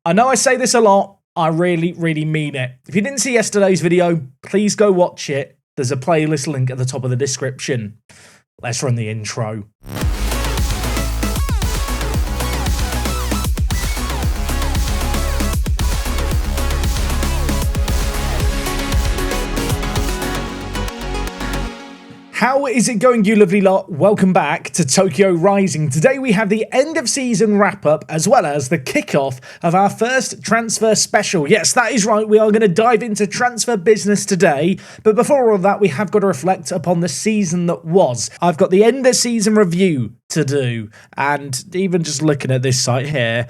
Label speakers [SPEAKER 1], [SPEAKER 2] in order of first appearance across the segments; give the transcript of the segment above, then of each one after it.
[SPEAKER 1] I know I say this a lot, I really, really mean it. If you didn't see yesterday's video, please go watch it. There's a playlist link at the top of the description. Let's run the intro. How is it going, you lovely lot? Welcome back to Tokyo Rising. Today we have the end of season wrap up as well as the kickoff of our first transfer special. Yes, that is right. We are going to dive into transfer business today. But before all of that, we have got to reflect upon the season that was. I've got the end of season review to do. And even just looking at this site here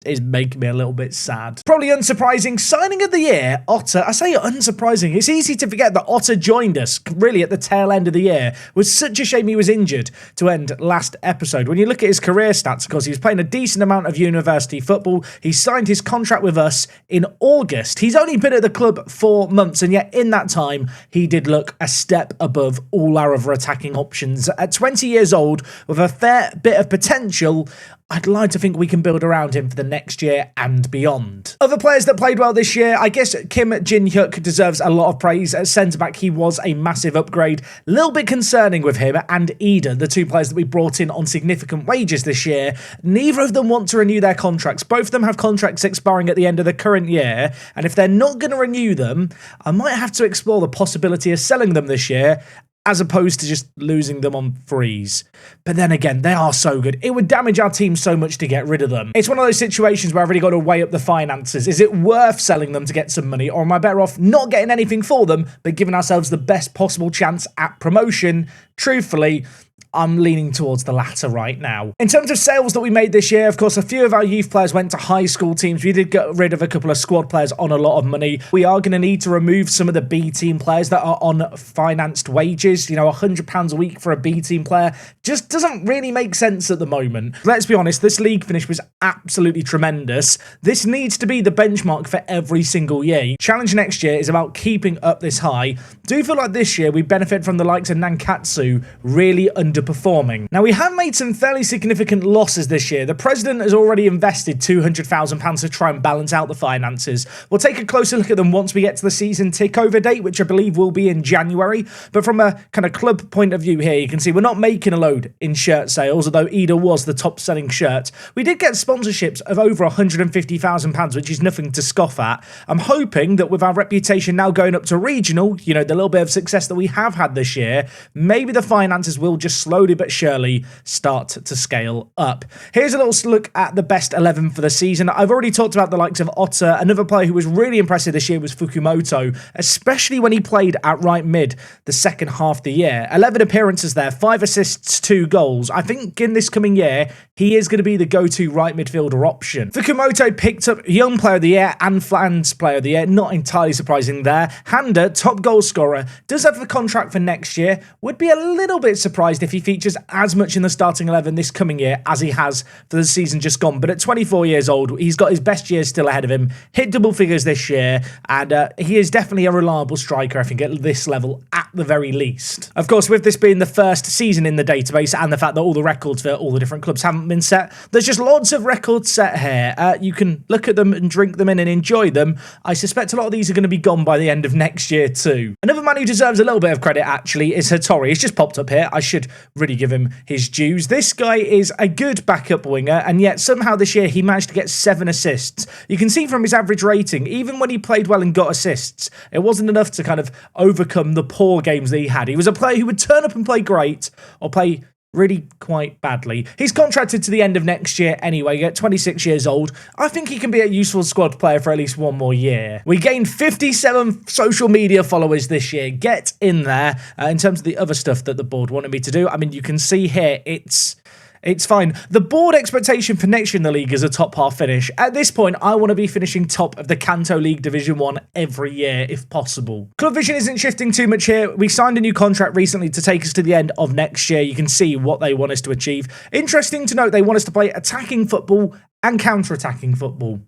[SPEAKER 1] is making me a little bit sad. Probably unsurprising, signing of the year, Otter. I say unsurprising. It's easy to forget that Otter joined us really at the tail end of the year. It was such a shame he was injured to end last episode. When you look at his career stats, of course, he was playing a decent amount of university football. He signed his contract with us in August. He's only been at the club 4 months, and yet in that time, he did look a step above all our other attacking options. At 20 years old, with a fair bit of potential, I'd like to think we can build around him for the next year and beyond. Other players that played well this year, I guess Kim Jin-hyuk deserves a lot of praise. At centre-back, he was a massive upgrade. A little bit concerning with him and Ida, the two players that we brought in on significant wages this year. Neither of them want to renew their contracts. Both of them have contracts expiring at the end of the current year, and if they're not going to renew them, I might have to explore the possibility of selling them this year, as opposed to just losing them on freeze. But then again, they are so good. It would damage our team so much to get rid of them. It's one of those situations where I've really got to weigh up the finances. Is it worth selling them to get some money, or am I better off not getting anything for them, but giving ourselves the best possible chance at promotion? Truthfully, I'm leaning towards the latter right now. In terms of sales that we made this year, of course, a few of our youth players went to high school teams. We did get rid of a couple of squad players on a lot of money. We are going to need to remove some of the B team players that are on financed wages. You know, £100 a week for a B team player just doesn't really make sense at the moment. Let's be honest, this league finish was absolutely tremendous. This needs to be the benchmark for every single year. Challenge next year is about keeping up this high. Do feel like this year we benefit from the likes of Nankatsu really underperforming. Now, we have made some fairly significant losses this year. The president has already invested £200,000 to try and balance out the finances. We'll take a closer look at them once we get to the season takeover date, which I believe will be in January. But from a kind of club point of view here, you can see we're not making a load in shirt sales, although Ida was the top selling shirt. We did get sponsorships of over £150,000, which is nothing to scoff at. I'm hoping that with our reputation now going up to regional, you know, the little bit of success that we have had this year, maybe the finances will just slowly but surely start to scale up. Here's a little look at the best 11 for the season. I've already talked about the likes of Otter. Another player who was really impressive this year was Fukumoto, especially when he played at right mid the second half of the year. 11 appearances there, 5 assists, 2 goals. I think in this coming year, he is going to be the go-to right midfielder option. Fukumoto picked up Young Player of the Year and Flans Player of the Year. Not entirely surprising there. Handa, top goal scorer, does have the contract for next year. Would be a little bit surprised if he features as much in the starting 11 this coming year as he has for the season just gone. But at 24 years old, he's got his best years still ahead of him. Hit double figures this year, and he is definitely a reliable striker, I think, at this level at the very least. Of course, with this being the first season in the database and the fact that all the records for all the different clubs haven't been set, there's just lots of records set here. You can look at them and drink them in and enjoy them. I suspect a lot of these are going to be gone by the end of next year too. Another man who deserves a little bit of credit, actually, is Hattori. He's just popped up here. I should really give him his dues. This guy is a good backup winger, and yet somehow this year he managed to get 7 assists. You can see from his average rating, even when he played well and got assists, it wasn't enough to kind of overcome the poor games that he had. He was a player who would turn up and play great, or play really quite badly. He's contracted to the end of next year anyway, at 26 years old. I think he can be a useful squad player for at least 1 more year. We gained 57 social media followers this year. Get in there. In terms of the other stuff that the board wanted me to do, I mean, you can see here, it's fine. The board expectation for next year in the league is a top half finish. At this point, I want to be finishing top of the Kanto League Division 1 every year, if possible. Club vision isn't shifting too much here. We signed a new contract recently to take us to the end of next year. You can see what they want us to achieve. Interesting to note, they want us to play attacking football and counter-attacking football.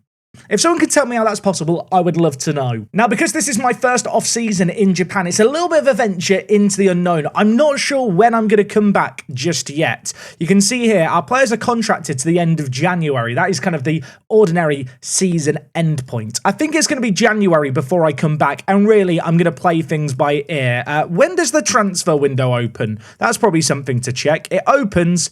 [SPEAKER 1] If someone could tell me how that's possible, I would love to know. Now, because this is my first off-season in Japan, it's a little bit of a venture into the unknown. I'm not sure when I'm going to come back just yet. You can see here, our players are contracted to the end of January. That is kind of the ordinary season endpoint. I think it's going to be January before I come back, and really, I'm going to play things by ear. When does the transfer window open? That's probably something to check. It opens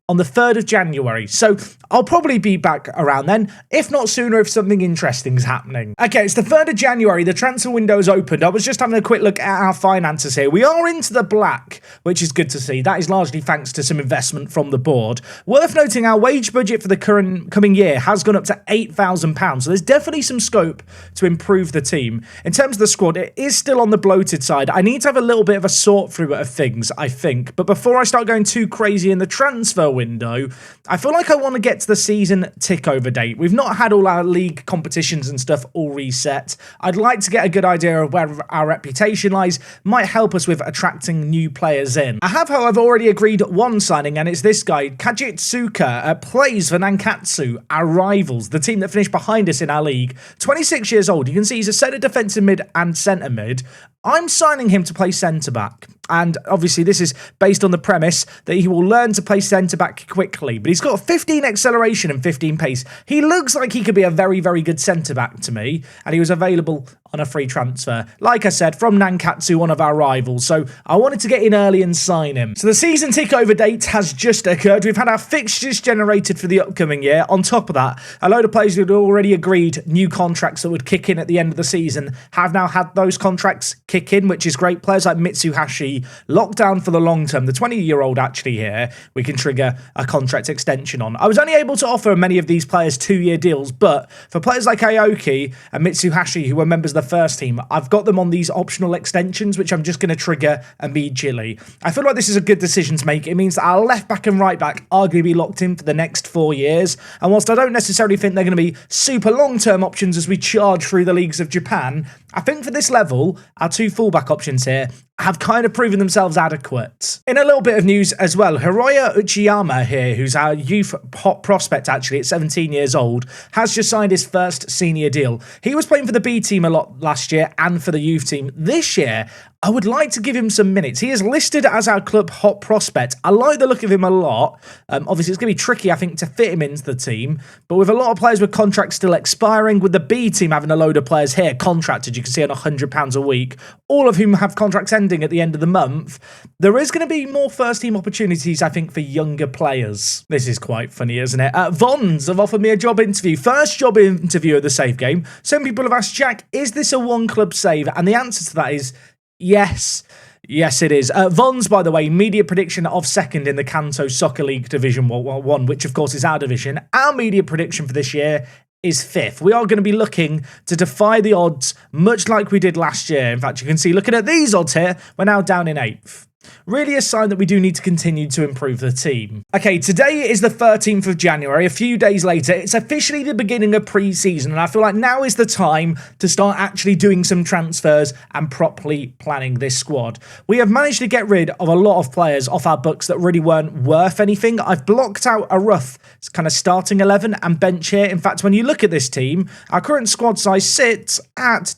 [SPEAKER 1] on the 3rd of January. So I'll probably be back around then, if not sooner if something interesting is happening. Okay, it's the 3rd of January. The transfer window has opened. I was just having a quick look at our finances here. We are into the black, which is good to see. That is largely thanks to some investment from the board. Worth noting, our wage budget for the coming year has gone up to £8,000. So there's definitely some scope to improve the team. In terms of the squad, it is still on the bloated side. I need to have a little bit of a sort through of things, I think. But before I start going too crazy in the transfer window, I feel like I want to get to the season tick over date. We've not had all our league competitions and stuff all reset. I'd like to get a good idea of where our reputation lies. Might help us with attracting new players in. I have, however, already agreed one signing, and it's this guy, Kajitsuka, plays for Nankatsu, our rivals, the team that finished behind us in our league. 26 years old. You can see he's a centre defensive mid and centre mid. I'm signing him to play centre-back, and obviously this is based on the premise that he will learn to play centre-back quickly, but he's got 15 acceleration and 15 pace. He looks like he could be a very, very good centre-back to me, and he was available on a free transfer. Like I said, from Nankatsu, one of our rivals, so I wanted to get in early and sign him. So the season tick-over date has just occurred. We've had our fixtures generated for the upcoming year. On top of that, a load of players who had already agreed new contracts that would kick in at the end of the season have now had those contracts kick in, which is great. Players like Mitsuhashi locked down for the long term. The 20-year-old actually here, we can trigger a contract extension on. I was only able to offer many of these players 2-year deals, but for players like Aoki and Mitsuhashi, who were members of the first team, I've got them on these optional extensions, which I'm just going to trigger immediately. I feel like this is a good decision to make. It means that our left back and right back are going to be locked in for the next 4 years, and whilst I don't necessarily think they're going to be super long-term options as we charge through the leagues of Japan, I think for this level, our 2 fullback options here have kind of proven themselves adequate. In a little bit of news as well, Hiroya Uchiyama here, who's our youth hot prospect actually at 17 years old, has just signed his first senior deal. He was playing for the B team a lot last year and for the youth team. This year, I would like to give him some minutes. He is listed as our club hot prospect. I like the look of him a lot. Obviously, it's going to be tricky, I think, to fit him into the team. But with a lot of players with contracts still expiring, with the B team having a load of players here contracted, you can see on £100 a week, all of whom have contracts ending at the end of the month, there is going to be more first-team opportunities, I think, for younger players. This is quite funny, isn't it? Vons have offered me a job interview. First job interview of the save game. Some people have asked, Jack, is this a one-club save? And the answer to that is yes. Yes, it is. Vons, by the way, media prediction of second in the Kanto Soccer League Division 1, which of course is our division. Our media prediction for this year is 5th. We are going to be looking to defy the odds, much like we did last year. In fact, you can see, looking at these odds here, we're now down in 8th. Really a sign that we do need to continue to improve the team. Okay, today is the 13th of January. A few days later, it's officially the beginning of pre-season, and I feel like now is the time to start actually doing some transfers and properly planning this squad. We have managed to get rid of a lot of players off our books that really weren't worth anything. I've blocked out a rough kind of starting 11 and bench here. In fact, when you look at this team, our current squad size sits at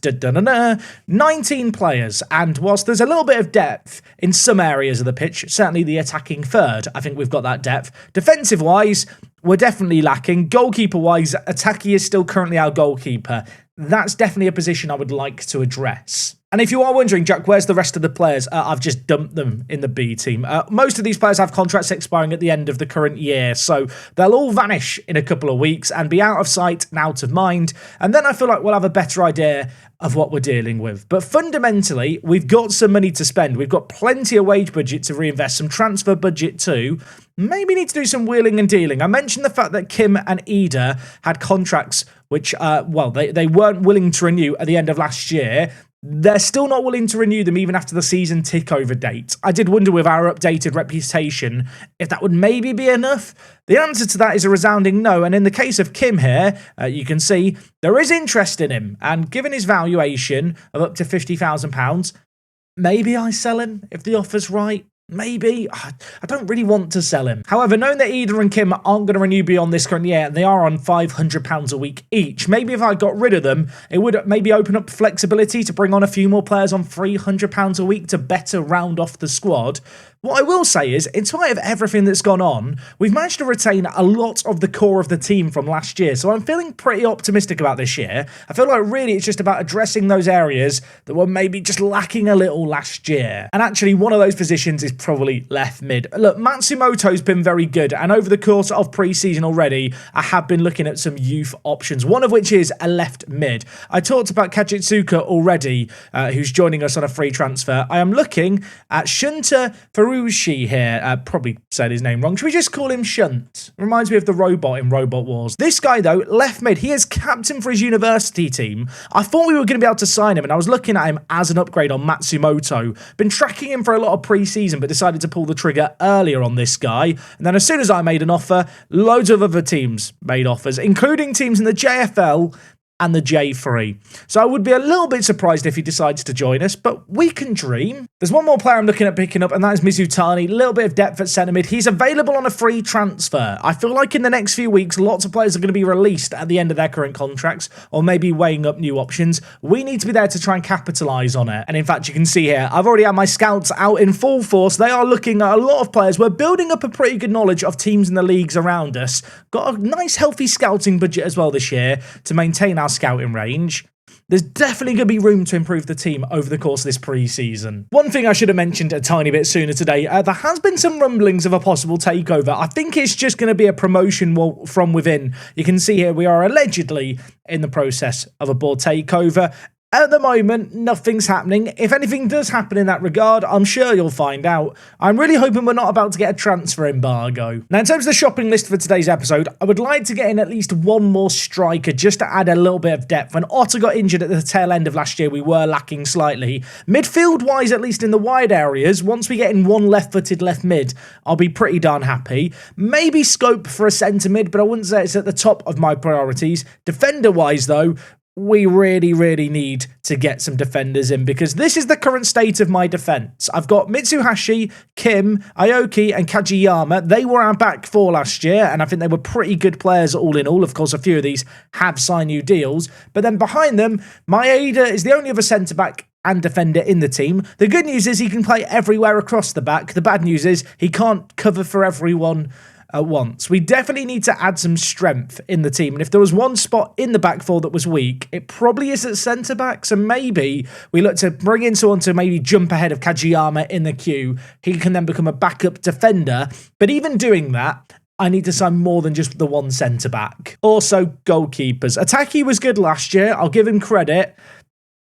[SPEAKER 1] 19 players, and whilst there's a little bit of depth in some areas of the pitch, certainly the attacking third, I think we've got that depth. Defensive-wise, we're definitely lacking. Goalkeeper-wise, Ataki is still currently our goalkeeper. That's definitely a position I would like to address. And if you are wondering, Jack, where's the rest of the players? I've just dumped them in the B team. Most of these players have contracts expiring at the end of the current year, so they'll all vanish in a couple of weeks and be out of sight and out of mind. And then I feel like we'll have a better idea of what we're dealing with. But fundamentally, we've got some money to spend. We've got plenty of wage budget to reinvest, some transfer budget too. Maybe need to do some wheeling and dealing. I mentioned the fact that Kim and Ida had contracts which, they weren't willing to renew at the end of last year. They're still not willing to renew them even after the season tick-over date. I did wonder with our updated reputation if that would maybe be enough. The answer to that is a resounding no, and in the case of Kim here, you can see there is interest in him, and given his valuation of up to £50,000, maybe I sell him if the offer's right. Maybe. I don't really want to sell him. However, knowing that Ida and Kim aren't going to renew beyond this current year, and they are on £500 a week each, maybe if I got rid of them, it would maybe open up flexibility to bring on a few more players on £300 a week to better round off the squad. What I will say is, in spite of everything that's gone on, we've managed to retain a lot of the core of the team from last year, so I'm feeling pretty optimistic about this year. I feel like really it's just about addressing those areas that were maybe just lacking a little last year. And actually, one of those positions is probably left mid. Look, Matsumoto's been very good, and over the course of pre-season already, I have been looking at some youth options, one of which is a left mid. I talked about Kajitsuka already, who's joining us on a free transfer. I am looking at Shunta Furushi here. Probably said his name wrong. Should we just call him Shunt? Reminds me of the robot in Robot Wars. This guy, though, left mid. He is captain for his university team. I thought we were going to be able to sign him, and I was looking at him as an upgrade on Matsumoto. Been tracking him for a lot of pre-season, but decided to pull the trigger earlier on this guy. And then as soon as I made an offer, loads of other teams made offers, including teams in the JFL and the J3. So I would be a little bit surprised if he decides to join us, but we can dream. There's one more player I'm looking at picking up, and that is Mizutani. A little bit of depth at centre mid. He's available on a free transfer. I feel like in the next few weeks, lots of players are going to be released at the end of their current contracts, or maybe weighing up new options. We need to be there to try and capitalise on it. And in fact, you can see here, I've already had my scouts out in full force. They are looking at a lot of players. We're building up a pretty good knowledge of teams in the leagues around us. Got a nice, healthy scouting budget as well this year to maintain our scouting range. There's definitely going to be room to improve the team over the course of this pre-season. One thing I should have mentioned a tiny bit sooner today, there has been some rumblings of a possible takeover. I think it's just going to be a promotion from within. You can see here we are allegedly in the process of a board takeover. At the moment, nothing's happening. If anything does happen in that regard, I'm sure you'll find out. I'm really hoping we're not about to get a transfer embargo. Now, in terms of the shopping list for today's episode, I would like to get in at least one more striker just to add a little bit of depth. When Otter got injured at the tail end of last year, we were lacking slightly. Midfield-wise, at least in the wide areas, once we get in one left-footed left mid, I'll be pretty darn happy. Maybe scope for a centre mid, but I wouldn't say it's at the top of my priorities. Defender-wise, though, we really need to get some defenders in, because this is the current state of my defense. I've got Mitsuhashi, Kim, Aoki, and Kajiyama. They were our back four last year, and I think they were pretty good players all in all. Of course, a few of these have signed new deals. But then behind them, Maeda is the only other centre-back and defender in the team. The good news is he can play everywhere across the back. The bad news is he can't cover for everyone at once. We definitely need to add some strength in the team, and if there was one spot in the back four that was weak, it probably is at centre back. So maybe we look to bring in someone to maybe jump ahead of Kajiyama in the queue. He can then become a backup defender, but even doing that, I need to sign more than just the one centre back. Also, goalkeepers. Ataki was good last year, I'll give him credit,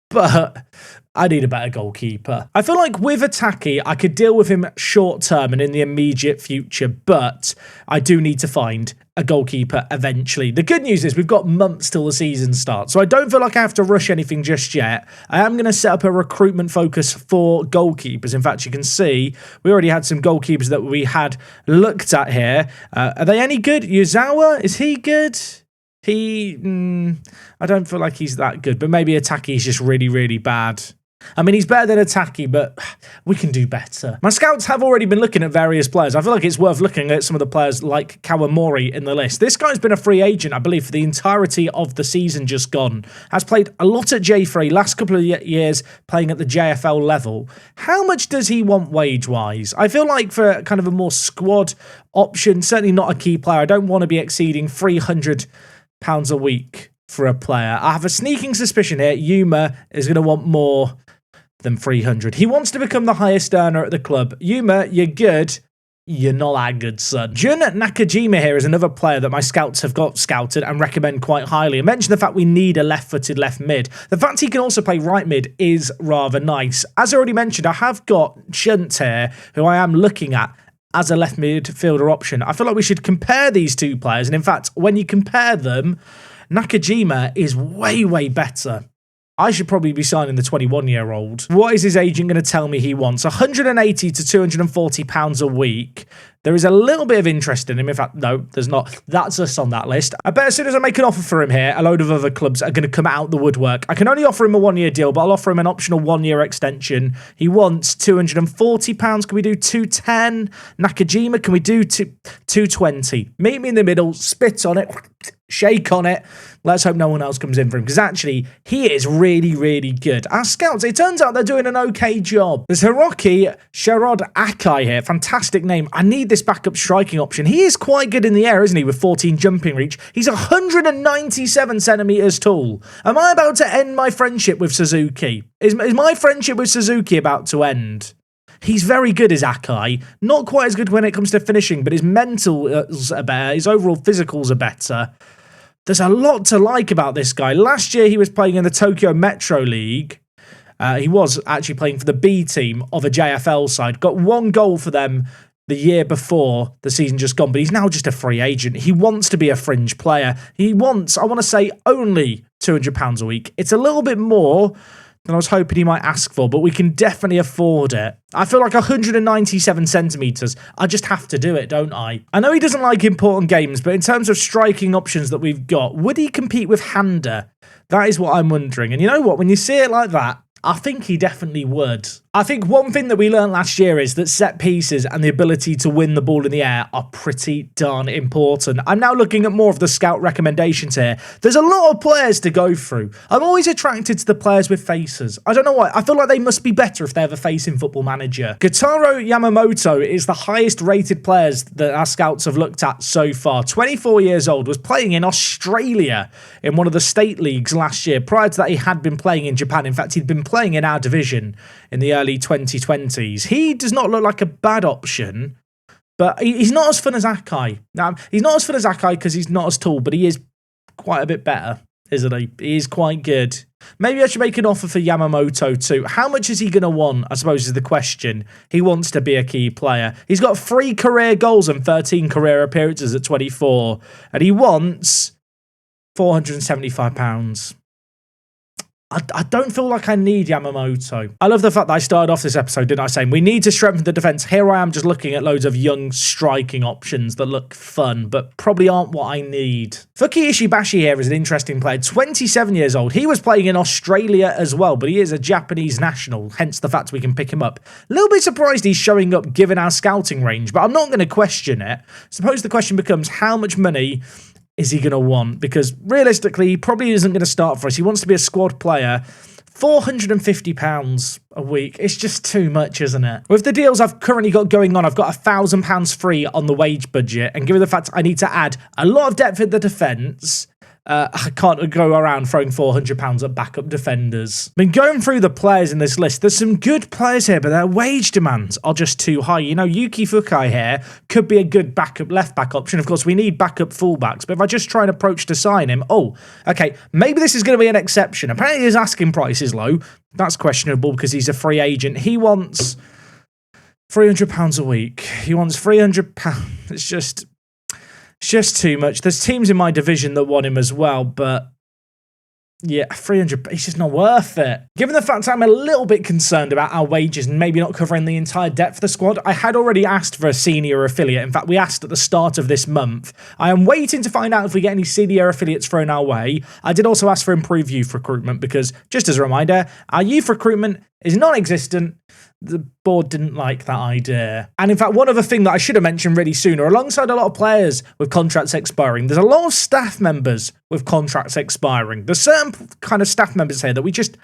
[SPEAKER 1] but I need a better goalkeeper. I feel like with Ataki, I could deal with him short term and in the immediate future, but I do need to find a goalkeeper eventually. The good news is we've got months till the season starts, so I don't feel like I have to rush anything just yet. I am going to set up a recruitment focus for goalkeepers. In fact, you can see we already had some goalkeepers that we had looked at here. Are they any good? Yuzawa, is he good? I don't feel like he's that good, but maybe Ataki's just really bad. I mean, he's better than Ataki, but we can do better. My scouts have already been looking at various players. I feel like it's worth looking at some of the players like Kawamori in the list. This guy's been a free agent, I believe, for the entirety of the season just gone. Has played a lot at J3, last couple of years playing at the JFL level. How much does he want wage-wise? I feel like for kind of a more squad option, certainly not a key player, I don't want to be exceeding £300 a week for a player. I have a sneaking suspicion here Yuma is going to want more than 300. He wants to become the highest earner at the club. Yuma, you're good. You're not that good, son. Jun Nakajima here is another player that my scouts have got scouted and recommend quite highly. I mentioned the fact we need a left-footed left mid. The fact he can also play right mid is rather nice. As I already mentioned, I have got Shunt here, who I am looking at as a left midfielder option. I feel like we should compare these two players, and in fact, when you compare them, Nakajima is way better I should probably be signing the 21-year-old. What is his agent going to tell me he wants? 180 to 240 pounds a week. There is a little bit of interest in him. In fact, no, there's not. That's us on that list. I bet as soon as I make an offer for him here, a load of other clubs are going to come out the woodwork. I can only offer him a 1-year deal, but I'll offer him an optional 1-year extension. He wants £240. Can we do 210? Nakajima, can we do 220? Meet me in the middle, spit on it, shake on it. Let's hope no one else comes in for him, because actually, he is really, really good. Our scouts, it turns out they're doing an okay job. There's Hiroki Sherrod Akai here. Fantastic name. I need this backup striking option. He is quite good in the air, isn't he, with 14 jumping reach? He's 197 centimetres tall. Am I about to end my friendship with Suzuki? Is my friendship with Suzuki about to end? He's very good, is Akai. Not quite as good when it comes to finishing, but his mentals are better. His overall physicals are better. There's a lot to like about this guy. Last year, he was playing in the Tokyo Metro League. He was actually playing for the B team of a JFL side. Got 1 goal for them the year before the season just gone, but he's now just a free agent. He wants to be a fringe player. He wants, I want to say, only £200 a week. It's a little bit more than I was hoping he might ask for, but we can definitely afford it. I feel like 197 centimetres, I just have to do it, don't I? I know he doesn't like important games, but in terms of striking options that we've got, would he compete with Handa? That is what I'm wondering. And you know what? When you see it like that, I think he definitely would. I think one thing that we learned last year is that set pieces and the ability to win the ball in the air are pretty darn important. I'm now looking at more of the scout recommendations here. There's a lot of players to go through. I'm always attracted to the players with faces. I don't know why. I feel like they must be better if they have a face in Football Manager. Gotaro Yamamoto is the highest rated players that our scouts have looked at so far. 24 years old, was playing in Australia in one of the state leagues last year. Prior to that, he had been playing in Japan. In fact, he'd been playing in our division in the early 2020s. He does not look like a bad option, but he's not as fun as Akai. Now, he's not as fun as Akai because he's not as tall, but he is quite a bit better, isn't he? He is quite good. Maybe I should make an offer for Yamamoto too. How much is he going to want, I suppose, is the question. He wants to be a key player. He's got 3 career goals and 13 career appearances at 24, and he wants £475. I don't feel like I need Yamamoto. I love the fact that I started off this episode, didn't I, saying we need to strengthen the defence. Here I am just looking at loads of young striking options that look fun, but probably aren't what I need. Fuki Ishibashi here is an interesting player, 27 years old. He was playing in Australia as well, but he is a Japanese national, hence the fact we can pick him up. A little bit surprised he's showing up given our scouting range, but I'm not going to question it. Suppose the question becomes, how much money is he going to want? Because realistically, he probably isn't going to start for us. He wants to be a squad player. £450 a week. It's just too much, isn't it? With the deals I've currently got going on, I've got £1,000 free on the wage budget. And given the fact I need to add a lot of depth in the defence, I can't go around throwing £400 at backup defenders. I mean, going through the players in this list, there's some good players here, but their wage demands are just too high. You know, Yuki Fukai here could be a good backup left-back option. Of course, we need backup fullbacks, but if I just try and approach to sign him, okay, maybe this is going to be an exception. Apparently his asking price is low. That's questionable because he's a free agent. He wants £300 a week. He wants £300. It's just too much. There's teams in my division that want him as well, but yeah, 300, it's just not worth it. Given the fact I'm a little bit concerned about our wages and maybe not covering the entire depth of the squad, I had already asked for a senior affiliate. In fact, we asked at the start of this month. I am waiting to find out if we get any senior affiliates thrown our way. I did also ask for improved youth recruitment because, just as a reminder, our youth recruitment is non-existent. The board didn't like that idea. And in fact, one other thing that I should have mentioned really sooner, alongside a lot of players with contracts expiring, there's a lot of staff members with contracts expiring. There's certain kind of staff members here that we just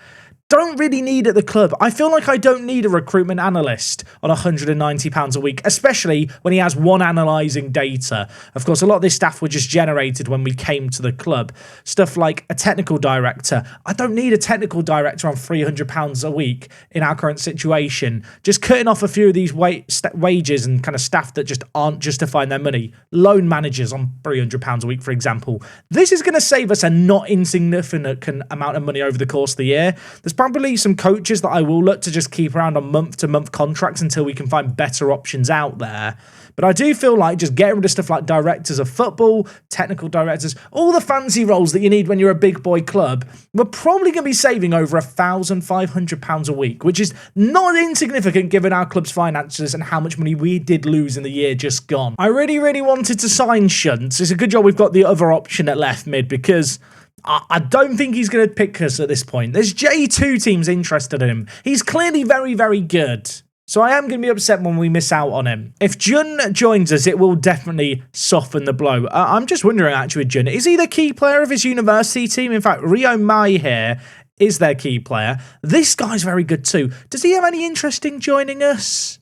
[SPEAKER 1] don't really need at the club. I feel like I don't need a recruitment analyst on £190 a week, especially when he has one analysing data. Of course, a lot of this staff were just generated when we came to the club. Stuff like a technical director. I don't need a technical director on £300 a week in our current situation. Just cutting off a few of these wages and kind of staff that just aren't justifying their money. Loan managers on £300 a week, for example. This is going to save us a not insignificant amount of money over the course of the year. There's probably some coaches that I will look to just keep around on month-to-month contracts until we can find better options out there. But I do feel like just getting rid of stuff like directors of football, technical directors, all the fancy roles that you need when you're a big boy club, we're probably going to be saving over £1,500 a week, which is not insignificant given our club's finances and how much money we did lose in the year just gone. I really, really wanted to sign Shunt. It's a good job we've got the other option at left mid because I don't think he's going to pick us at this point. There's J2 teams interested in him. He's clearly very, very good. So I am going to be upset when we miss out on him. If Jun joins us, it will definitely soften the blow. I'm just wondering, actually, with Jun, is he the key player of his university team? In fact, Rio Mai here is their key player. This guy's very good too. Does he have any interest in joining us?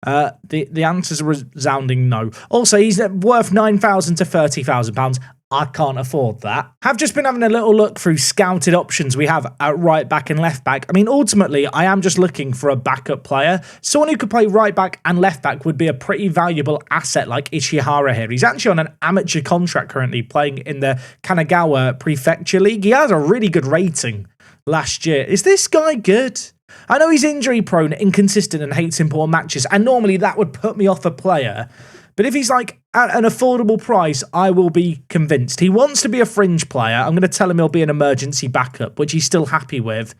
[SPEAKER 1] The answer's a resounding no. Also, he's worth £9,000 to £30,000. I can't afford that. Have just been having a little look through scouted options we have at right back and left back. I mean, ultimately, I am just looking for a backup player. Someone who could play right back and left back would be a pretty valuable asset like Ishihara here. He's actually on an amateur contract currently playing in the Kanagawa Prefecture League. He has a really good rating last year. Is this guy good? I know he's injury prone, inconsistent and hates important matches, and normally that would put me off a player. But if he's like at an affordable price, I will be convinced. He wants to be a fringe player. I'm going to tell him he'll be an emergency backup, which he's still happy with.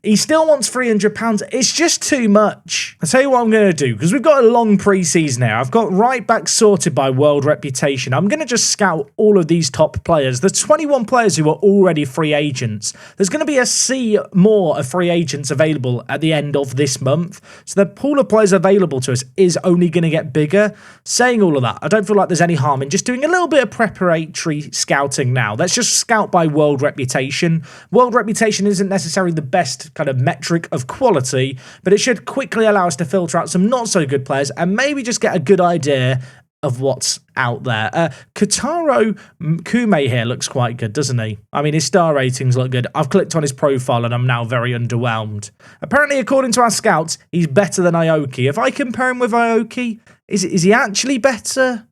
[SPEAKER 1] He still wants £300. It's just too much. I'll tell you what I'm going to do, because we've got a long pre-season now. I've got right back sorted by world reputation. I'm going to just scout all of these top players. The 21 players who are already free agents. There's going to be a sea more of free agents available at the end of this month. So the pool of players available to us is only going to get bigger. Saying all of that, I don't feel like there's any harm in just doing a little bit of preparatory scouting now. Let's just scout by world reputation. World reputation isn't necessarily the best kind of metric of quality, but it should quickly allow us to filter out some not so good players and maybe just get a good idea of what's out there. Kotaro Kume here looks quite good, doesn't he? I mean, his star ratings look good. I've clicked on his profile and I'm now very underwhelmed. Apparently, according to our scouts, he's better than Aoki. If I compare him with Aoki, is he actually better?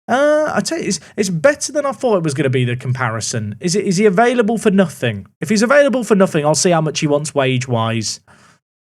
[SPEAKER 1] I tell you, it's better than I thought it was going to be, the comparison. Is he available for nothing? If he's available for nothing, I'll see how much he wants wage-wise.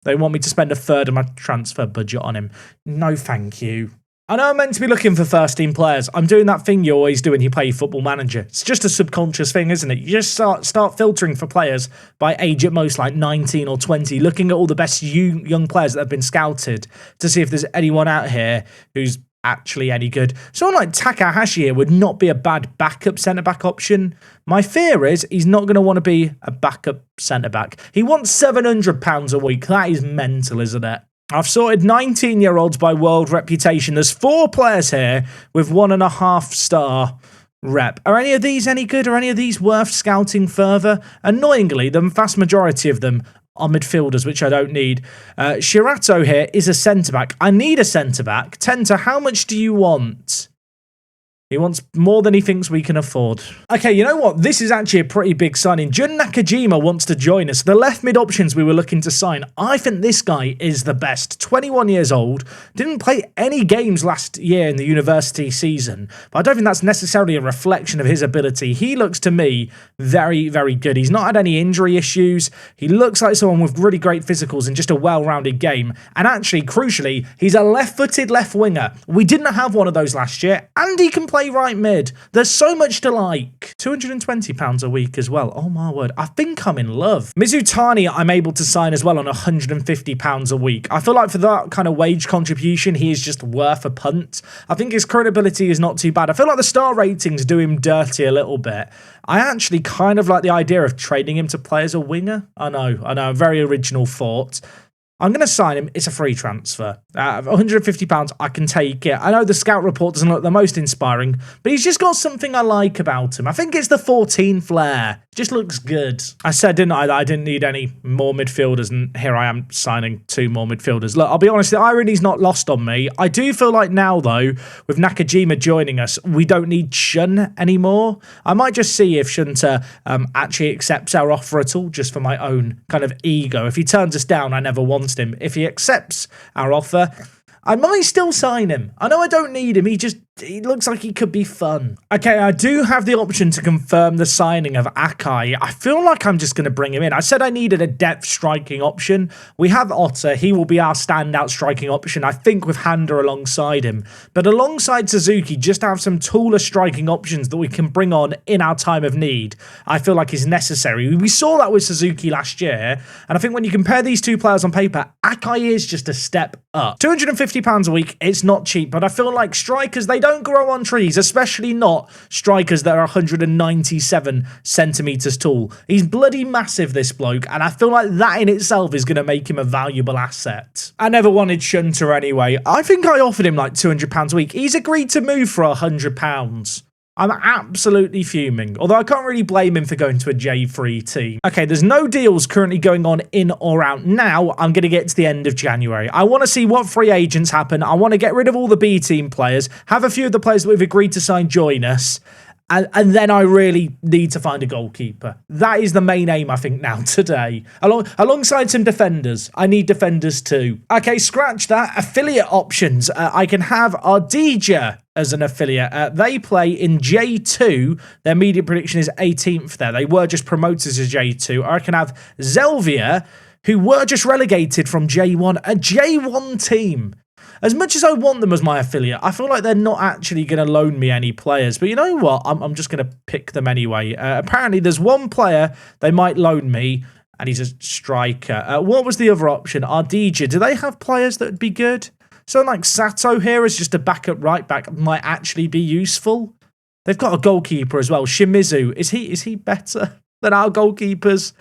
[SPEAKER 1] They want me to spend a third of my transfer budget on him. No, thank you. I know I'm meant to be looking for first-team players. I'm doing that thing you always do when you play Football Manager. It's just a subconscious thing, isn't it? You just start filtering for players by age at most, like 19 or 20, looking at all the best young players that have been scouted to see if there's anyone out here who's actually any good. Someone like Takahashi here would not be a bad backup centre-back option. My fear is he's not going to want to be a backup centre-back. He wants £700 a week. That is mental, isn't it? I've sorted 19-year-olds by world reputation. There's 4 players here with 1.5 star rep. Are any of these any good? Are any of these worth scouting further? Annoyingly, the vast majority of them are midfielders, which I don't need. Shirato here is a centre-back. I need a centre-back. Tenta, how much do you want? He wants more than he thinks we can afford. Okay, you know what? This is actually a pretty big signing. Jun Nakajima wants to join us. The left mid options we were looking to sign. I think this guy is the best. 21 years old. Didn't play any games last year in the university season. But I don't think that's necessarily a reflection of his ability. He looks to me very, very good. He's not had any injury issues. He looks like someone with really great physicals and just a well-rounded game. And actually, crucially, he's a left-footed left winger. We didn't have one of those last year. And he can play right mid. There's so much to like. £220 a week as well. Oh my word. I think I'm in love. Mizutani I'm able to sign as well on £150 a week. I feel like for that kind of wage contribution, he is just worth a punt. I think his credibility is not too bad. I feel like the star ratings do him dirty a little bit. I actually kind of like the idea of trading him to play as a winger. I know, very original thought. I'm going to sign him. It's a free transfer. £150, I can take it. I know the scout report doesn't look the most inspiring, but he's just got something I like about him. I think it's the 14 flair. It just looks good. I said, didn't I, that I didn't need any more midfielders, and here I am signing 2 more midfielders. Look, I'll be honest, the irony's not lost on me. I do feel like now, though, with Nakajima joining us, we don't need Shun anymore. I might just see if Shunta actually accepts our offer at all, just for my own kind of ego. If he turns us down, I never wanted him. If he accepts our offer, I might still sign him. I know I don't need him. He just he looks like he could be fun. Okay, I do have the option to confirm the signing of Akai. I feel like I'm just going to bring him in. I said I needed a depth striking option. We have Otter. He will be our standout striking option, I think, with Handa alongside him. But alongside Suzuki, just to have some taller striking options that we can bring on in our time of need, I feel like is necessary. We saw that with Suzuki last year, and I think when you compare these two players on paper, Akai is just a step up. £250 a week, it's not cheap, but I feel like strikers, they don't grow on trees, especially not strikers that are 197 centimetres tall. He's bloody massive, this bloke, and I feel like that in itself is going to make him a valuable asset. I never wanted Shunter anyway. I think I offered him like £200 a week. He's agreed to move for £100. I'm absolutely fuming, although I can't really blame him for going to a J3 team. Okay, there's no deals currently going on in or out now. I'm going to get to the end of January. I want to see what free agents happen. I want to get rid of all the B team players, have a few of the players that we've agreed to sign join us, and then I really need to find a goalkeeper. That is the main aim, I think, now today. Alongside some defenders. I need defenders too. Okay, scratch that. Affiliate options. I can have Ardija as an affiliate. They play in J2. Their media prediction is 18th there. They were just promoted to J2. I can have Zelvia, who were just relegated from J1. A J1 team. As much as I want them as my affiliate, I feel like they're not actually going to loan me any players. But you know what? I'm just going to pick them anyway. Apparently, there's one player they might loan me, and he's a striker. What was the other option? Ardija. Do they have players that would be good? Someone like Sato here as just a backup right back might actually be useful. They've got a goalkeeper as well. Shimizu. Is he better than our goalkeepers?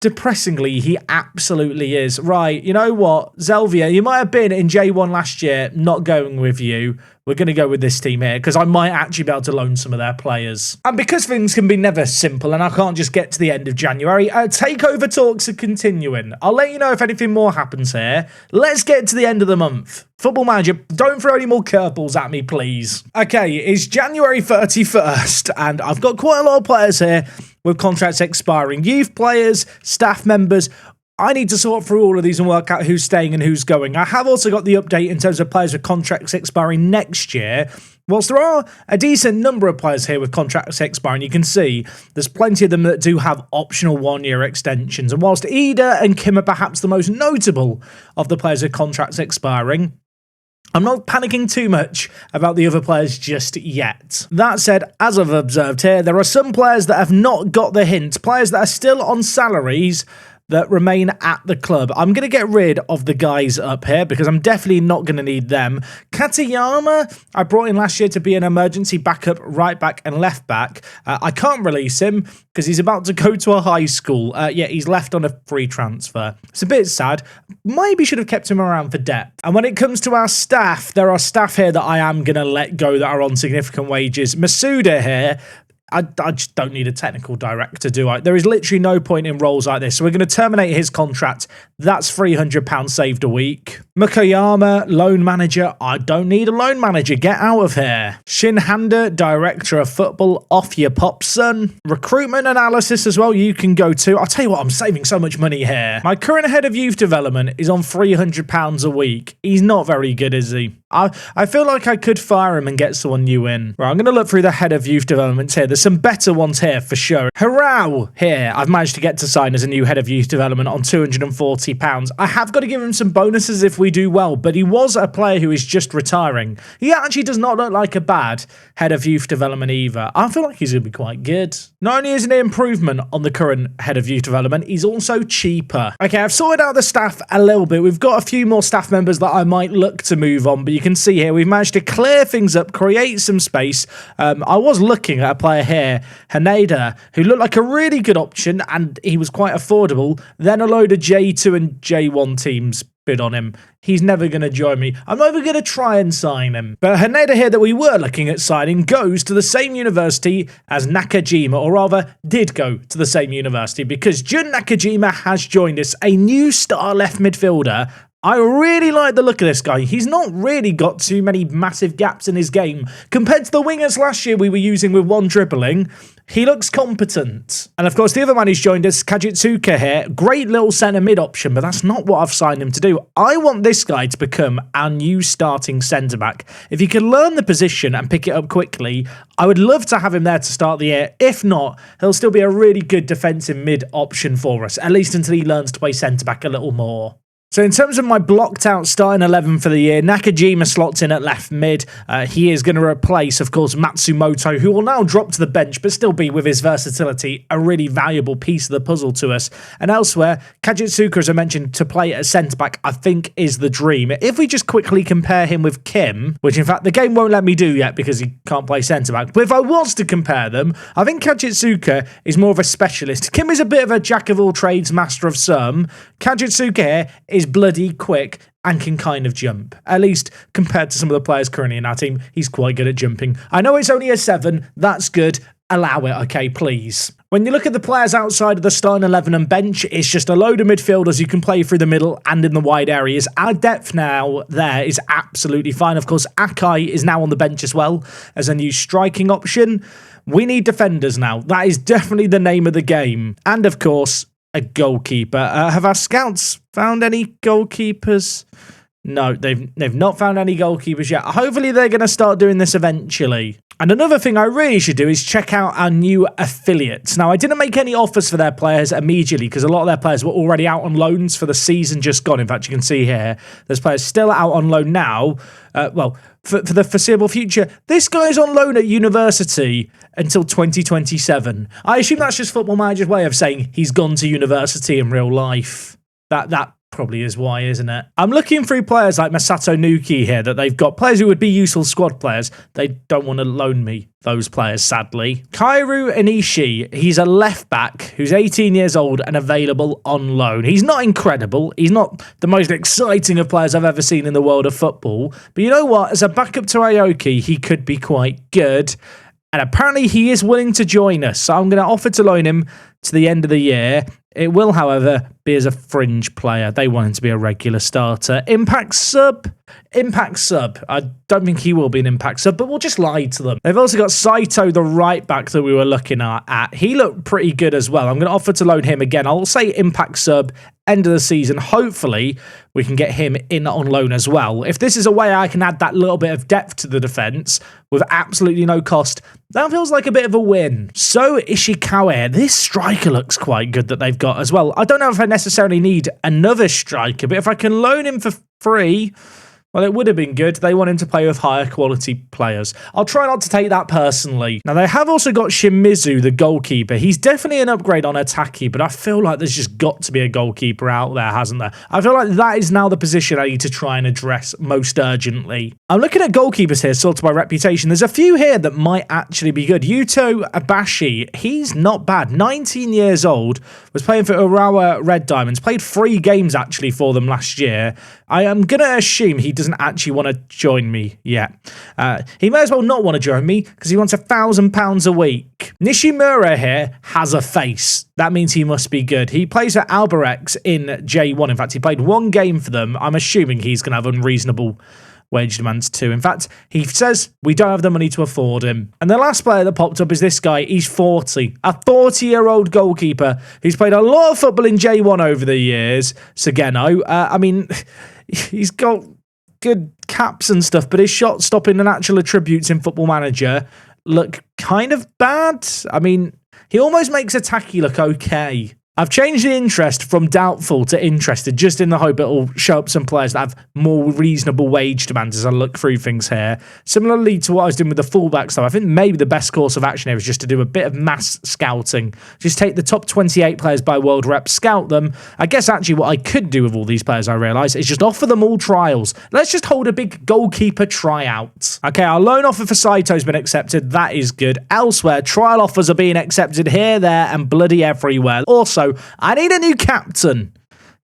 [SPEAKER 1] Depressingly, he absolutely is. Right, you know what? Zelvia, you might have been in J1 last year, not going with you. We're going to go with this team here because I might actually be able to loan some of their players. And because things can be never simple and I can't just get to the end of January, takeover talks are continuing. I'll let you know if anything more happens here. Let's get to the end of the month. Football Manager, don't throw any more curveballs at me, please. Okay, it's January 31st and I've got quite a lot of players here with contracts expiring. Youth players, staff members. I need to sort through all of these and work out who's staying and who's going. I have also got the update in terms of players with contracts expiring next year. Whilst there are a decent number of players here with contracts expiring, you can see there's plenty of them that do have optional one-year extensions. And whilst Ida and Kim are perhaps the most notable of the players with contracts expiring, I'm not panicking too much about the other players just yet. That said, as I've observed here, there are some players that have not got the hint, players that are still on salaries that remain at the club. I'm going to get rid of the guys up here because I'm definitely not going to need them. Katayama, I brought in last year to be an emergency backup right back and left back. I can't release him because he's about to go to a high school. Yeah, he's left on a free transfer. It's a bit sad. Maybe should have kept him around for depth. And when it comes to our staff, there are staff here that I am going to let go that are on significant wages. Masuda here, I just don't need a technical director, do I? There is literally no point in roles like this. So we're going to terminate his contract. That's £300 saved a week. Mukoyama, loan manager. I don't need a loan manager. Get out of here. Shinhanda, director of football. Off your pop, son. Recruitment analysis as well. You can go to. I'll tell you what, I'm saving so much money here. My current head of youth development is on £300 a week. He's not very good, is he? I feel like I could fire him and get someone new in. Right, I'm going to look through the head of youth development here. There's some better ones here for sure. Harao here. I've managed to get to sign as a new head of youth development on £240. I have got to give him some bonuses if we do well, but he was a player who is just retiring. He actually does not look like a bad head of youth development either. I feel like he's going to be quite good. Not only is it an improvement on the current head of youth development, he's also cheaper. Okay, I've sorted out the staff a little bit. We've got a few more staff members that I might look to move on, but you can see here we've managed to clear things up, create some space. I was looking at a player here, Haneda, who looked like a really good option and he was quite affordable. Then a load of J2 and J1 teams bid on him. He's never going to join me. I'm never going to try and sign him. But Haneda here that we were looking at signing goes to the same university as Nakajima, or rather did go to the same university because Jun Nakajima has joined us, a new star left midfielder. I really like the look of this guy. He's not really got too many massive gaps in his game. Compared to the wingers last year we were using with one dribbling, he looks competent. And of course, the other man who's joined us, Kajitsuka here, great little centre mid option, but that's not what I've signed him to do. I want this guy to become our new starting centre back. If he can learn the position and pick it up quickly, I would love to have him there to start the year. If not, he'll still be a really good defensive mid option for us, at least until he learns to play centre back a little more. So in terms of my blocked out starting 11 for the year, Nakajima slots in at left mid. He is going to replace, of course, Matsumoto, who will now drop to the bench, but still be, with his versatility, a really valuable piece of the puzzle to us. And elsewhere, Kajitsuka, as I mentioned, to play at centre-back, I think is the dream. If we just quickly compare him with Kim, which in fact the game won't let me do yet because he can't play centre-back, but if I was to compare them, I think Kajitsuka is more of a specialist. Kim is a bit of a jack-of-all-trades, master of some. Kajitsuka here is bloody quick and can kind of jump. At least compared to some of the players currently in our team, he's quite good at jumping. I know it's only a 7, that's good. Allow it, okay, please. When you look at the players outside of the starting 11 and bench, it's just a load of midfielders who can play through the middle and in the wide areas. Our depth now there is absolutely fine. Of course, Akai is now on the bench as well as a new striking option. We need defenders now. That is definitely the name of the game. And of course, a goalkeeper. Have our scouts found any goalkeepers? No, they've not found any goalkeepers yet. Hopefully they're going to start doing this eventually. And another thing I really should do is check out our new affiliates. Now, I didn't make any offers for their players immediately because a lot of their players were already out on loans for the season just gone. In fact, you can see here, there's players still out on loan now. For the foreseeable future. This guy's on loan at university until 2027. I assume that's just Football Manager's way of saying he's gone to university in real life. That probably is why, isn't it? I'm looking through players like Masato Nuki here that they've got. Players who would be useful squad players. They don't want to loan me those players, sadly. Kairu Anishi, he's a left back who's 18 years old and available on loan. He's not incredible. He's not the most exciting of players I've ever seen in the world of football. But you know what? As a backup to Aoki, he could be quite good. And apparently he is willing to join us. So I'm going to offer to loan him to the end of the year. It will, however, be as a fringe player. They want him to be a regular starter. Impact sub. I don't think he will be an impact sub, but we'll just lie to them. They've also got Saito, the right back that we were looking at. He looked pretty good as well. I'm going to offer to loan him again. I'll say impact sub, end of the season. Hopefully, we can get him in on loan as well. If this is a way I can add that little bit of depth to the defence with absolutely no cost, that feels like a bit of a win. So Ishikawa, this striker looks quite good that they've got as well. I don't know if I necessarily need another striker, but if I can loan him for free, well, it would have been good. They want him to play with higher quality players. I'll try not to take that personally. Now, they have also got Shimizu, the goalkeeper. He's definitely an upgrade on Ataki, but I feel like there's just got to be a goalkeeper out there, hasn't there? I feel like that is now the position I need to try and address most urgently. I'm looking at goalkeepers here, sorted by reputation. There's a few here that might actually be good. Yuto Abashi, he's not bad. 19 years old, was playing for Urawa Red Diamonds, played 3 games actually for them last year. I am going to assume he doesn't actually want to join me yet. He may as well not want to join me because he wants £1,000 a week. Nishimura here has a face. That means he must be good. He plays at Albirex in J1. In fact, he played 1 game for them. I'm assuming he's going to have unreasonable wage demands too. In fact, he says we don't have the money to afford him. And the last player that popped up is this guy. He's 40. A 40-year-old goalkeeper who's played a lot of football in J1 over the years. Sugeno. I mean, he's got good caps and stuff, but his shot stopping and actual attributes in Football Manager look kind of bad. I mean, he almost makes Ataki look okay. I've changed the interest from doubtful to interested just in the hope it'll show up some players that have more reasonable wage demands as I look through things here. Similarly to what I was doing with the fullbacks, though, I think maybe the best course of action here is just to do a bit of mass scouting. Just take the top 28 players by world rep, scout them. I guess actually what I could do with all these players, I realise, is just offer them all trials. Let's just hold a big goalkeeper tryout. Okay, our loan offer for Saito's been accepted. That is good. Elsewhere, trial offers are being accepted here, there, and bloody everywhere. Also, I need a new captain.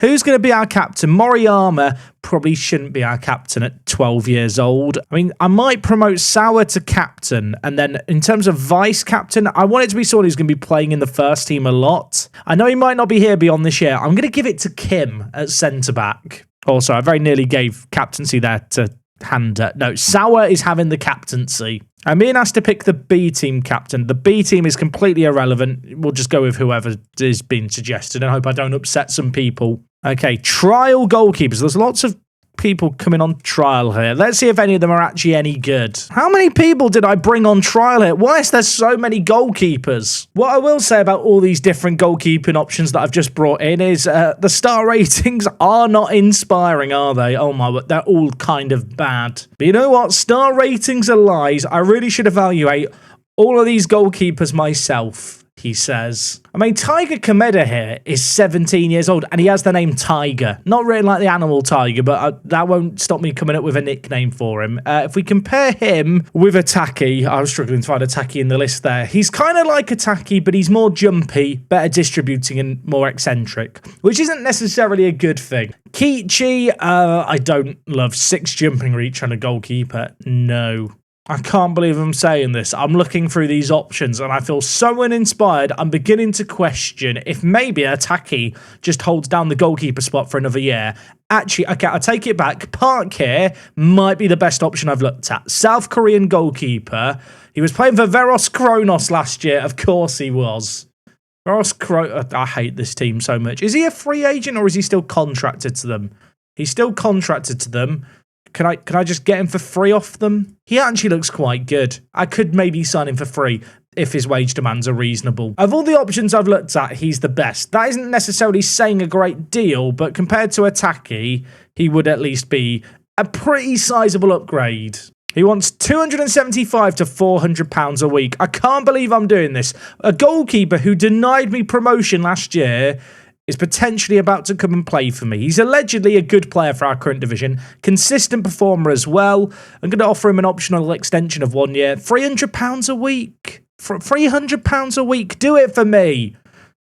[SPEAKER 1] Who's going to be our captain? Moriyama probably shouldn't be our captain at 12 years old. I mean, I might promote Sawa to captain, and then in terms of vice captain, I want it to be someone who's going to be playing in the first team a lot. I know he might not be here beyond this year. I'm going to give it to Kim at centre-back. Also, I very nearly gave captaincy there to Handa. No, Sauer is having the captaincy. I'm being asked to pick the B team captain. The B team is completely irrelevant. We'll just go with whoever is being suggested. I hope I don't upset some people. Okay, trial goalkeepers. There's lots of people coming on trial here. Let's see if any of them are actually any good. How many people did I bring on trial here? Why is there so many goalkeepers? What I will say about all these different goalkeeping options that I've just brought in is the star ratings are not inspiring, are they? Oh my, but they're all kind of bad. But you know what? Star ratings are lies. I really should evaluate all of these goalkeepers myself. He says. I mean, Tiger Kameda here is 17 years old, and he has the name Tiger. Not written like the animal tiger, but that won't stop me coming up with a nickname for him. If we compare him with Ataki, I was struggling to find Ataki in the list there. He's kind of like Ataki, but he's more jumpy, better distributing, and more eccentric, which isn't necessarily a good thing. Kichi, I don't love 6 jumping reach on a goalkeeper. No. I can't believe I'm saying this. I'm looking through these options and I feel so uninspired. I'm beginning to question if maybe Ataki just holds down the goalkeeper spot for another year. Actually, okay, I take it back. Park here might be the best option I've looked at. South Korean goalkeeper. He was playing for Veros Kronos last year. Of course he was. I hate this team so much. Is he a free agent or is he still contracted to them? He's still contracted to them. Can I just get him for free off them? He actually looks quite good. I could maybe sign him for free if his wage demands are reasonable. Of all the options I've looked at, he's the best. That isn't necessarily saying a great deal, but compared to Ataki, he would at least be a pretty sizable upgrade. He wants £275 to £400 a week. I can't believe I'm doing this. A goalkeeper who denied me promotion last year is potentially about to come and play for me. He's allegedly a good player for our current division, consistent performer as well. I'm going to offer him an optional extension of 1 year, £300 a week. £300 a week, do it for me.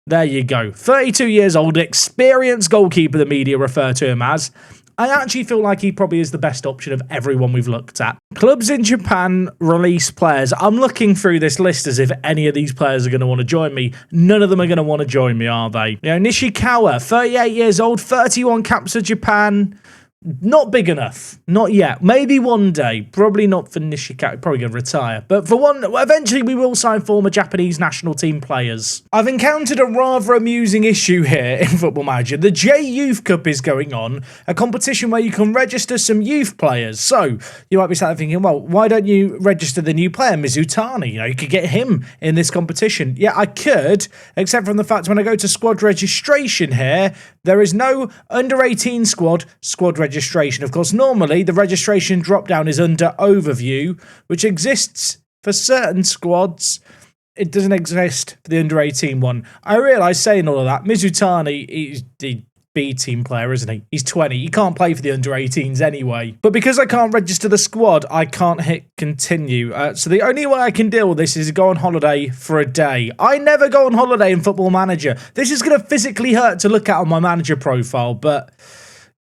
[SPEAKER 1] There you go. 32 years old, experienced goalkeeper, the media refer to him as. I actually feel like he probably is the best option of everyone we've looked at. Clubs in Japan release players. I'm looking through this list as if any of these players are going to want to join me. None of them are going to want to join me, are they? You know, Nishikawa, 38 years old, 31 caps for Japan. Not big enough. Not yet. Maybe one day. Probably not for Nishikawa. Probably going to retire. But for one, eventually we will sign former Japanese national team players. I've encountered a rather amusing issue here in Football Manager. The J Youth Cup is going on, a competition where you can register some youth players. So you might be sat there thinking, well, why don't you register the new player, Mizutani? You know, you could get him in this competition. Yeah, I could, except from the fact when I go to squad registration here, there is no under 18 squad registration. Of course, normally the registration drop-down is under overview, which exists for certain squads. It doesn't exist for the under 18 one. I realise saying all of that, Mizutani is the B team player, isn't he? He's 20. He can't play for the under 18s anyway. But because I can't register the squad, I can't hit continue. So the only way I can deal with this is go on holiday for a day. I never go on holiday in Football Manager. This is going to physically hurt to look at on my manager profile, but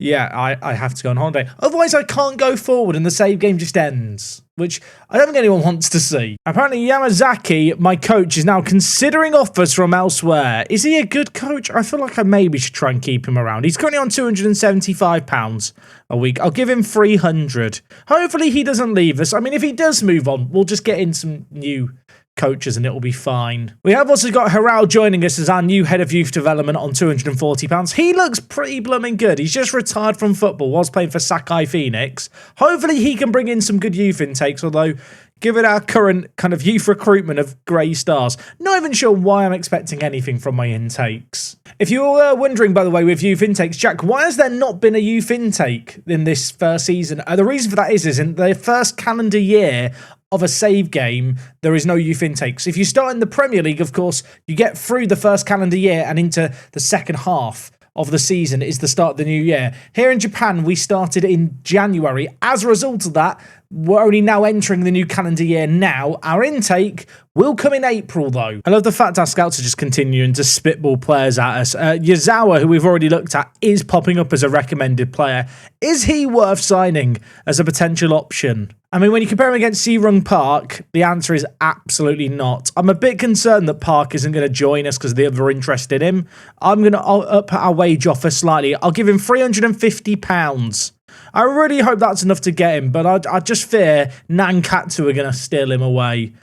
[SPEAKER 1] yeah, I have to go on holiday. Otherwise, I can't go forward and the save game just ends, which I don't think anyone wants to see. Apparently, Yamazaki, my coach, is now considering offers from elsewhere. Is he a good coach? I feel like I maybe should try and keep him around. He's currently on £275 a week. I'll give him £300. Hopefully, he doesn't leave us. I mean, if he does move on, we'll just get in some new coaches and it'll be fine. We have also got Harao joining us as our new head of youth development on £240. He looks pretty blooming good. He's just retired from football, was playing for Sakai Phoenix. Hopefully he can bring in some good youth intakes, although given our current kind of youth recruitment of grey stars, not even sure why I'm expecting anything from my intakes. If you were wondering, by the way, with youth intakes, Jack, why has there not been a youth intake in this first season? The reason for that is in the first calendar year of a save game, there is no youth intakes. If you start in the Premier League, of course, you get through the first calendar year and into the second half of the season is the start of the new year. Here in Japan, we started in January. As a result of that, we're only now entering the new calendar year now. Our intake will come in April, though. I love the fact our scouts are just continuing to spitball players at us. Yazawa, who we've already looked at, is popping up as a recommended player. Is he worth signing as a potential option? I mean, when you compare him against Searung Park, the answer is absolutely not. I'm a bit concerned that Park isn't going to join us because the other interest in him. I'm going to up our wage offer slightly. I'll give him £350. I really hope that's enough to get him, but I just fear Nankatsu are going to steal him away.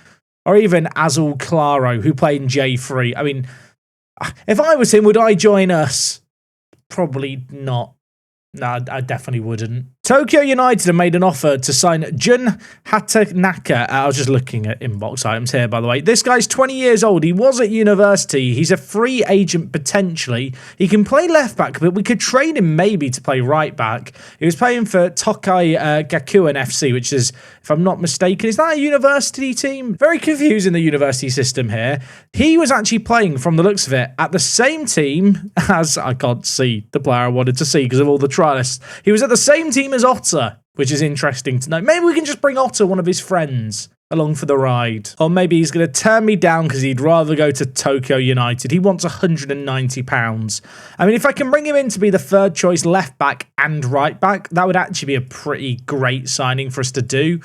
[SPEAKER 1] Or even Azul Claro, who played in J3. I mean, if I was him, would I join us? Probably not. No, I definitely wouldn't. Tokyo United have made an offer to sign Jun Hatanaka. I was just looking at inbox items here, by the way. This guy's 20 years old. He was at university. He's a free agent, potentially. He can play left back, but we could train him maybe to play right back. He was playing for Tokai Gakuen FC, which is, if I'm not mistaken, is that a university team? Very confusing, the university system here. He was actually playing, from the looks of it, at the same team as, I can't see the player I wanted to see because of all the trialists. He was at the same team as Otter, which is interesting to know. Maybe we can just bring Otter, one of his friends, along for the ride. Or maybe he's going to turn me down because he'd rather go to Tokyo United. He wants £190. I mean, if I can bring him in to be the third choice left back and right back, that would actually be a pretty great signing for us to do.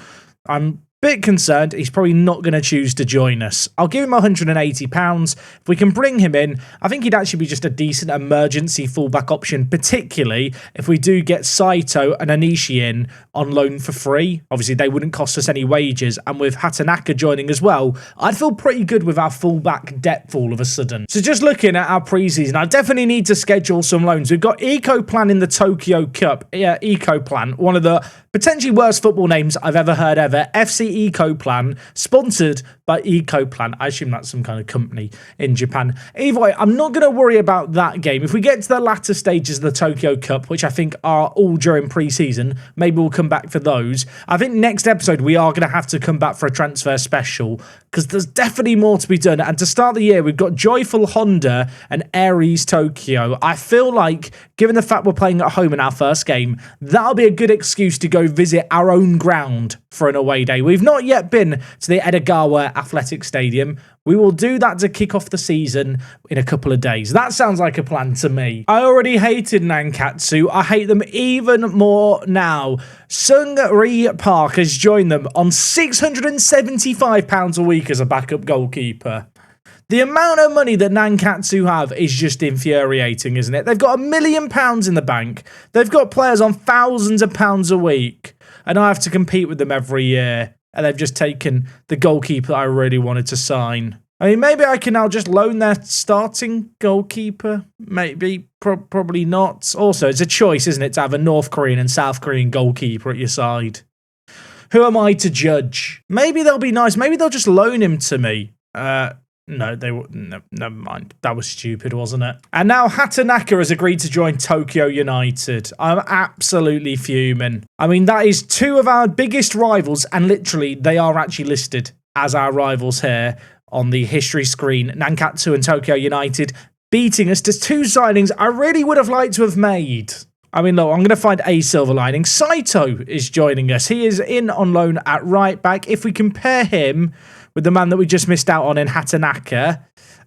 [SPEAKER 1] I'm bit concerned he's probably not going to choose to join us. I'll give him £180. If we can bring him in, I think he'd actually be just a decent emergency fullback option, particularly if we do get Saito and Anishi in on loan for free. Obviously, they wouldn't cost us any wages, and with Hatanaka joining as well, I'd feel pretty good with our fullback depth all of a sudden. So just looking at our preseason, I definitely need to schedule some loans. We've got Eco Plan in the Tokyo Cup. Yeah, Eco Plan, one of the potentially worst football names I've ever heard ever. FC Eco Plan, sponsored by Eco Plan. I assume that's some kind of company in Japan. Either way, I'm not going to worry about that game. If we get to the latter stages of the Tokyo Cup, which I think are all during pre-season, maybe we'll come back for those. I think next episode we are going to have to come back for a transfer special because there's definitely more to be done. And to start the year, we've got Joyful Honda and Aries Tokyo. I feel like, given the fact we're playing at home in our first game, that'll be a good excuse to go visit our own ground for an away day. We've not yet been to the Edagawa Athletic Stadium. We will do that to kick off the season in a couple of days. That sounds like a plan to me. I already hated Nankatsu. I hate them even more now. Sung-ri Park has joined them on £675 a week as a backup goalkeeper. The amount of money that Nankatsu have is just infuriating, isn't it? They've got £1 million in the bank. They've got players on thousands of pounds a week. And I have to compete with them every year. And they've just taken the goalkeeper that I really wanted to sign. I mean, maybe I can now just loan their starting goalkeeper. Maybe. Probably not. Also, it's a choice, isn't it, to have a North Korean and South Korean goalkeeper at your side. Who am I to judge? Maybe they'll be nice. Maybe they'll just loan him to me. No, never mind. That was stupid, wasn't it? And now Hatanaka has agreed to join Tokyo United. I'm absolutely fuming. I mean, that is two of our biggest rivals, and literally, they are actually listed as our rivals here on the history screen. Nankatsu and Tokyo United beating us to two signings I really would have liked to have made. I mean, look, I'm going to find a silver lining. Saito is joining us. He is in on loan at right back. If we compare him with the man that we just missed out on in Hatanaka,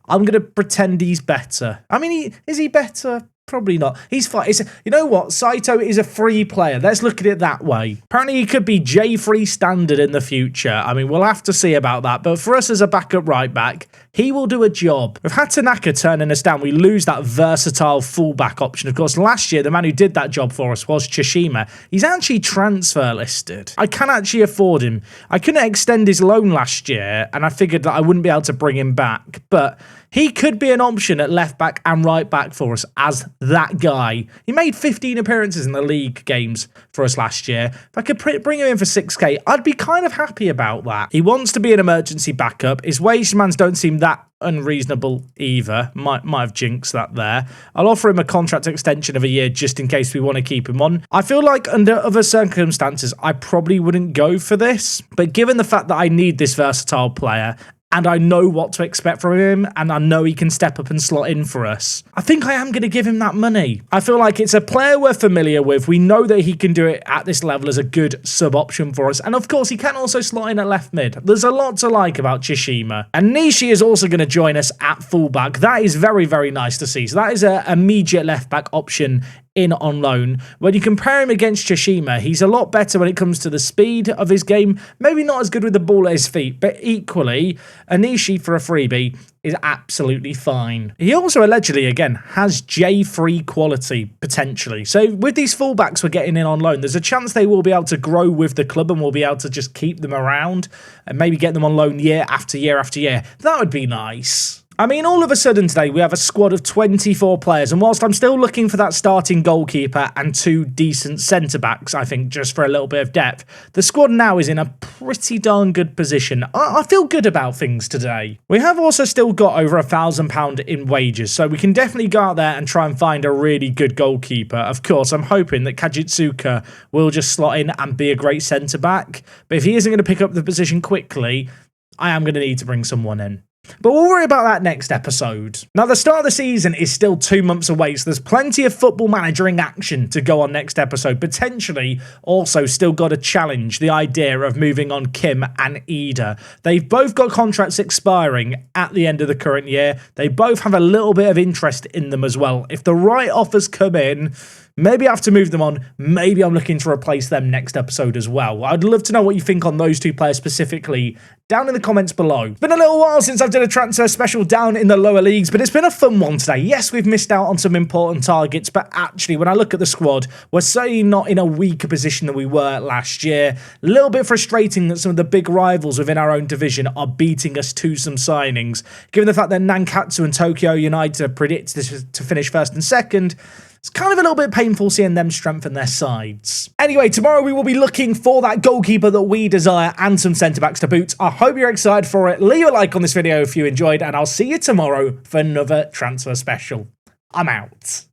[SPEAKER 1] I'm going to pretend he's better. I mean, is he better? Probably not. He's fine. You know what? Saito is a free player. Let's look at it that way. Apparently, he could be J3 standard in the future. I mean, we'll have to see about that. But for us as a backup right back, he will do a job. With Hatanaka turning us down, we lose that versatile fullback option. Of course, last year, the man who did that job for us was Chishima. He's actually transfer listed. I can actually afford him. I couldn't extend his loan last year, and I figured that I wouldn't be able to bring him back. But he could be an option at left back and right back for us as that guy. He made 15 appearances in the league games for us last year. If I could bring him in for 6k, I'd be kind of happy about that. He wants to be an emergency backup. His wage demands don't seem that unreasonable either. Might have jinxed that there. I'll offer him a contract extension of a year just in case we want to keep him on. I feel like under other circumstances, I probably wouldn't go for this. But given the fact that I need this versatile player, and I know what to expect from him, and I know he can step up and slot in for us, I think I am going to give him that money. I feel like it's a player we're familiar with. We know that he can do it at this level as a good sub-option for us. And of course, he can also slot in at left mid. There's a lot to like about Chishima. And Nishi is also going to join us at fullback. That is very, very nice to see. So that is an immediate left-back option in on loan. When you compare him against Tsushima, he's a lot better when it comes to the speed of his game. Maybe not as good with the ball at his feet, but equally, Anishi for a freebie is absolutely fine. He also allegedly, again, has J3 quality, potentially. So with these fullbacks we're getting in on loan, there's a chance they will be able to grow with the club and we'll be able to just keep them around and maybe get them on loan year after year after year. That would be nice. I mean, all of a sudden today, we have a squad of 24 players, and whilst I'm still looking for that starting goalkeeper and 2 decent centre-backs, I think, just for a little bit of depth, the squad now is in a pretty darn good position. I feel good about things today. We have also still got over £1,000 in wages, so we can definitely go out there and try and find a really good goalkeeper. Of course, I'm hoping that Kajitsuka will just slot in and be a great centre-back, but if he isn't going to pick up the position quickly, I am going to need to bring someone in. But we'll worry about that next episode. Now, the start of the season is still 2 months away, so there's plenty of football managering action to go on next episode. Potentially also still got to challenge the idea of moving on Kim and Ida. They've both got contracts expiring at the end of the current year. They both have a little bit of interest in them as well. If the right offers come in, maybe I have to move them on. Maybe I'm looking to replace them next episode as well. I'd love to know what you think on those 2 players specifically down in the comments below. It's been a little while since I've done a transfer special down in the lower leagues, but it's been a fun one today. Yes, we've missed out on some important targets, but actually, when I look at the squad, we're certainly not in a weaker position than we were last year. A little bit frustrating that some of the big rivals within our own division are beating us to some signings. Given the fact that Nankatsu and Tokyo United are predicted to finish first and second, it's kind of a little bit painful seeing them strengthen their sides. Anyway, tomorrow we will be looking for that goalkeeper that we desire and some centre-backs to boot. I hope you're excited for it. Leave a like on this video if you enjoyed, and I'll see you tomorrow for another transfer special. I'm out.